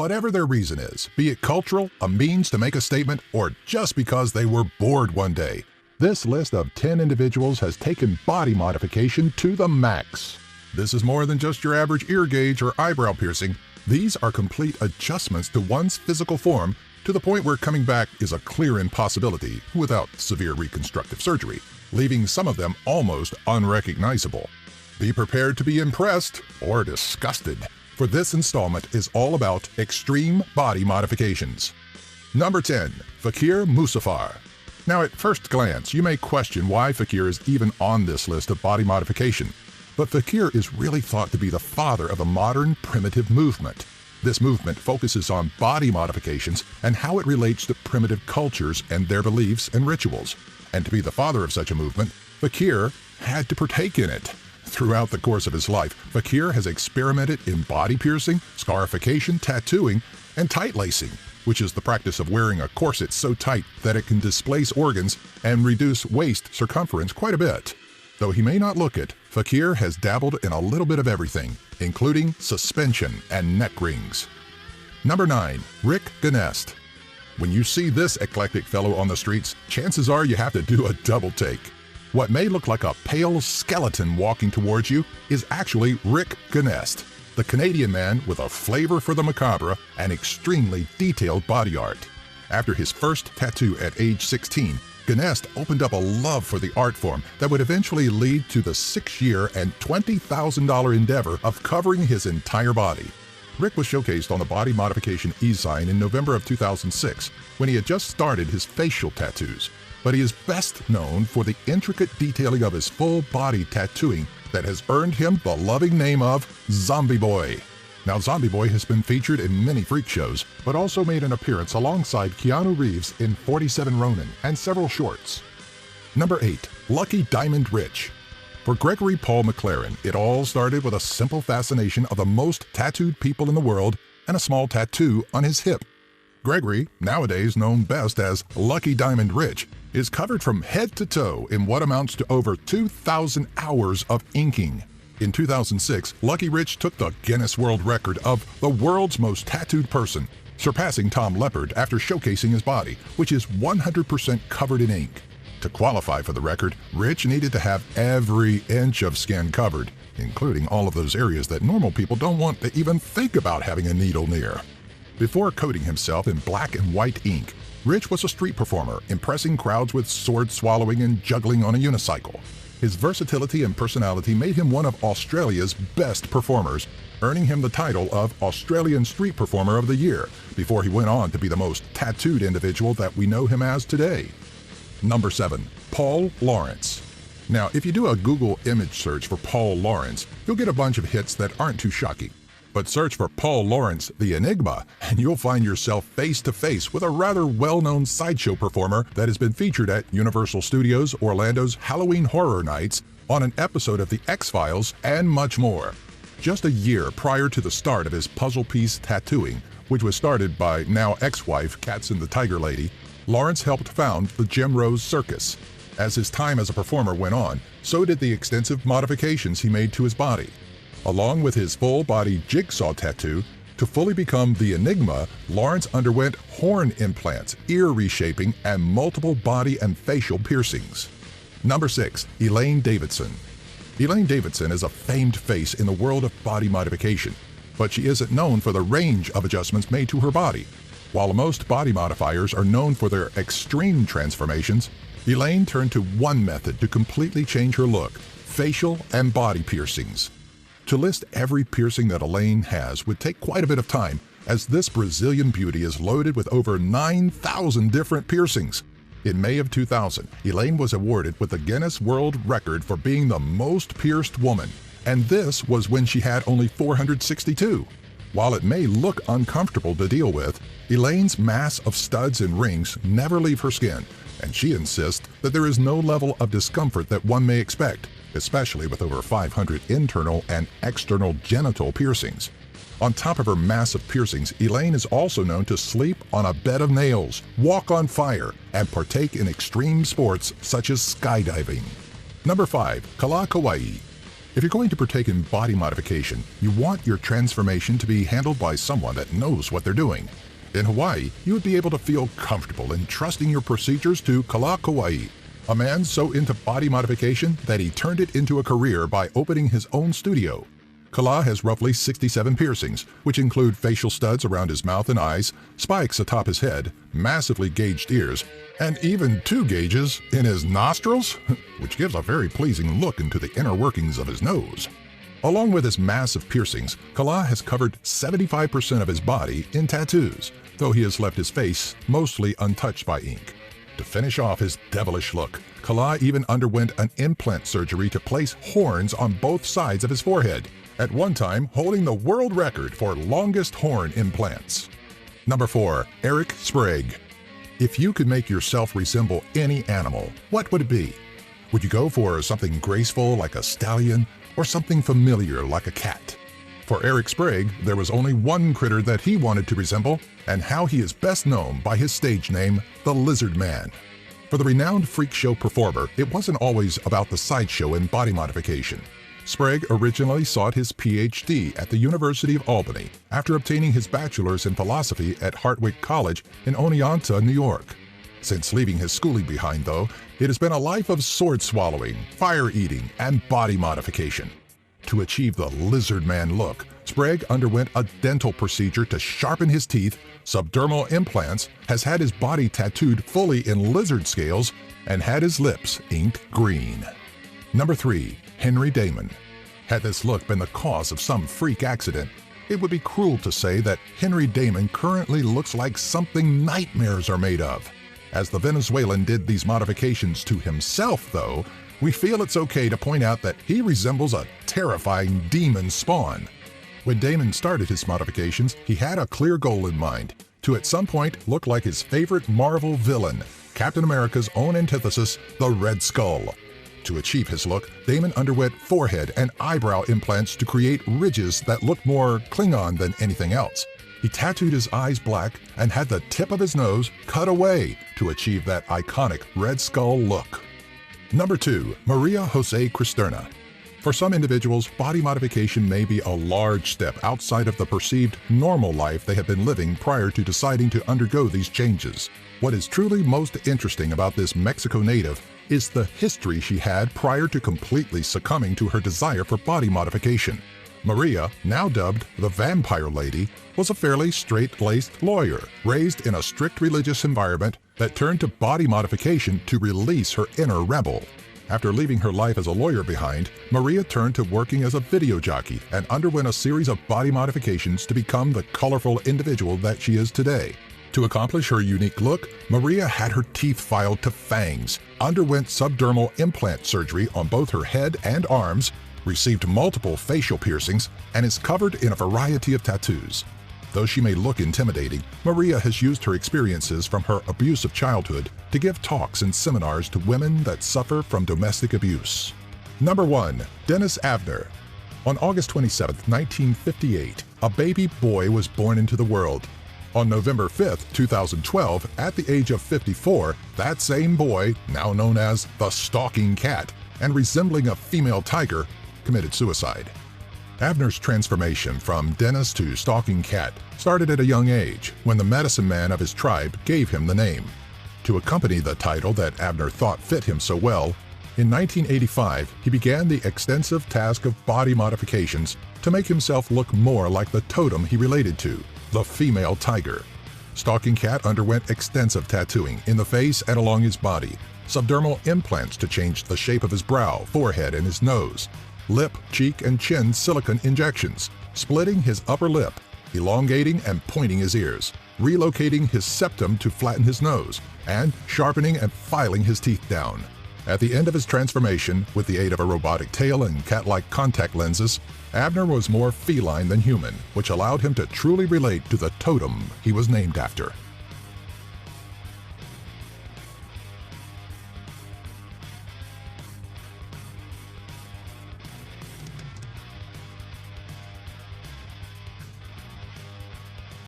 whatever their reason is, be it cultural, a means to make a statement, or just because they were bored one day. This list of 10 individuals has taken body modification to the max. This is more than just your average ear gauge or eyebrow piercing. These are complete adjustments to one's physical form to the point where coming back is a clear impossibility without severe reconstructive surgery, leaving some of them almost unrecognizable. Be prepared to be impressed or disgusted, for this installment is all about extreme body modifications. Number 10. Fakir Musafar. Now, at first glance, you may question why Fakir is even on this list of body modification, but Fakir is really thought to be the father of a modern primitive movement. This movement focuses on body modifications and how it relates to primitive cultures and their beliefs and rituals. And to be the father of such a movement, Fakir had to partake in it. Throughout the course of his life, Fakir has experimented in body piercing, scarification, tattooing, and tight lacing, which is the practice of wearing a corset so tight that it can displace organs and reduce waist circumference quite a bit. Though he may not look it, Fakir has dabbled in a little bit of everything, including suspension and neck rings. Number 9. Rick Gnest. When you see this eclectic fellow on the streets, chances are you have to do a double take. What may look like a pale skeleton walking towards you is actually Rick Gnest, the Canadian man with a flavor for the macabre and extremely detailed body art. After his first tattoo at age 16, Gnest opened up a love for the art form that would eventually lead to the 6-year and $20,000 endeavor of covering his entire body. Rick was showcased on the Body Modification e-sign in November of 2006 when he had just started his facial tattoos, but he is best known for the intricate detailing of his full body tattooing that has earned him the loving name of Zombie Boy. Now, Zombie Boy has been featured in many freak shows, but also made an appearance alongside Keanu Reeves in 47 Ronin and several shorts. Number 8. Lucky Diamond Rich. For Gregory Paul McLaren, it all started with a simple fascination of the most tattooed people in the world and a small tattoo on his hip. Gregory, nowadays known best as Lucky Diamond Rich, is covered from head to toe in what amounts to over 2,000 hours of inking. In 2006, Lucky Rich took the Guinness World Record of the world's most tattooed person, surpassing Tom Leppard after showcasing his body, which is 100% covered in ink. To qualify for the record, Rich needed to have every inch of skin covered, including all of those areas that normal people don't want to even think about having a needle near. Before coating himself in black and white ink, Rich was a street performer, impressing crowds with sword swallowing and juggling on a unicycle. His versatility and personality made him one of Australia's best performers, earning him the title of Australian Street Performer of the Year, before he went on to be the most tattooed individual that we know him as today. Number 7. Paul Lawrence. Now, if you do a Google image search for Paul Lawrence, you'll get a bunch of hits that aren't too shocking. But search for Paul Lawrence, the Enigma, and you'll find yourself face to face with a rather well-known sideshow performer that has been featured at Universal Studios Orlando's Halloween Horror Nights, on an episode of The X-Files, and much more. Just a year prior to the start of his puzzle piece tattooing, which was started by now ex-wife Katzen the Tiger Lady, Lawrence helped found the Gem Rose Circus. As his time as a performer went on, so did the extensive modifications he made to his body. Along with his full-body jigsaw tattoo, to fully become the Enigma, Lawrence underwent horn implants, ear reshaping, and multiple body and facial piercings. Number 6. Elaine Davidson. Elaine Davidson is a famed face in the world of body modification, but she isn't known for the range of adjustments made to her body. While most body modifiers are known for their extreme transformations, Elaine turned to one method to completely change her look: facial and body piercings. To list every piercing that Elaine has would take quite a bit of time, as this Brazilian beauty is loaded with over 9,000 different piercings. In May of 2000, Elaine was awarded with the Guinness World Record for being the most pierced woman, and this was when she had only 462. While it may look uncomfortable to deal with, Elaine's mass of studs and rings never leave her skin, and she insists that there is no level of discomfort that one may expect, especially with over 500 internal and external genital piercings. On top of her massive piercings, Elaine is also known to sleep on a bed of nails, walk on fire, and partake in extreme sports such as skydiving. Number 5. Kala Kawaii. If you're going to partake in body modification, you want your transformation to be handled by someone that knows what they're doing. In Hawaii, you would be able to feel comfortable in trusting your procedures to Kala Kauai, a man so into body modification that he turned it into a career by opening his own studio. Kala has roughly 67 piercings, which include facial studs around his mouth and eyes, spikes atop his head, massively gauged ears, and even 2 gauges in his nostrils, which gives a very pleasing look into the inner workings of his nose. Along with his massive piercings, Kala has covered 75% of his body in tattoos, though he has left his face mostly untouched by ink. To finish off his devilish look, Kala even underwent an implant surgery to place horns on both sides of his forehead, at one time holding the world record for longest horn implants. Number 4. Eric Sprague. If you could make yourself resemble any animal, what would it be? Would you go for something graceful like a stallion or something familiar like a cat? For Eric Sprague, there was only one critter that he wanted to resemble, and how he is best known by his stage name, the Lizard Man. For the renowned freak show performer, it wasn't always about the sideshow and body modification. Sprague originally sought his Ph.D. at the University of Albany after obtaining his bachelor's in philosophy at Hartwick College in Oneonta, New York. Since leaving his schooling behind, though, it has been a life of sword swallowing, fire eating, and body modification. To achieve the Lizard Man look, Sprague underwent a dental procedure to sharpen his teeth, subdermal implants, has had his body tattooed fully in lizard scales, and had his lips inked green. Number 3. Henry Damon. Had this look been the cause of some freak accident, it would be cruel to say that Henry Damon currently looks like something nightmares are made of. As the Venezuelan did these modifications to himself, though, we feel it's okay to point out that he resembles a terrifying demon spawn. When Damon started his modifications, he had a clear goal in mind: to at some point look like his favorite Marvel villain, Captain America's own antithesis, the Red Skull. To achieve his look, Damon underwent forehead and eyebrow implants to create ridges that looked more Klingon than anything else. He tattooed his eyes black and had the tip of his nose cut away to achieve that iconic Red Skull look. Number 2. Maria Jose Cristerna. For some individuals, body modification may be a large step outside of the perceived normal life they have been living prior to deciding to undergo these changes. What is truly most interesting about this Mexico native is the history she had prior to completely succumbing to her desire for body modification. Maria, now dubbed the Vampire Lady, was a fairly straight-laced lawyer, raised in a strict religious environment that turned to body modification to release her inner rebel. After leaving her life as a lawyer behind, Maria turned to working as a video jockey and underwent a series of body modifications to become the colorful individual that she is today. To accomplish her unique look, Maria had her teeth filed to fangs, underwent subdermal implant surgery on both her head and arms, received multiple facial piercings, and is covered in a variety of tattoos. Though she may look intimidating, Maria has used her experiences from her abusive childhood to give talks and seminars to women that suffer from domestic abuse. Number 1. Dennis Avner. On August 27, 1958, a baby boy was born into the world. On November 5, 2012, at the age of 54, that same boy, now known as the Stalking Cat and resembling a female tiger, committed suicide. Avner's transformation from Dennis to Stalking Cat started at a young age when the medicine man of his tribe gave him the name. To accompany the title that Avner thought fit him so well, in 1985 he began the extensive task of body modifications to make himself look more like the totem he related to, the female tiger. Stalking Cat underwent extensive tattooing in the face and along his body, subdermal implants to change the shape of his brow, forehead, and his nose, lip, cheek, and chin silicone injections, splitting his upper lip, elongating and pointing his ears, relocating his septum to flatten his nose, and sharpening and filing his teeth down. At the end of his transformation, with the aid of a robotic tail and cat-like contact lenses, Avner was more feline than human, which allowed him to truly relate to the totem he was named after.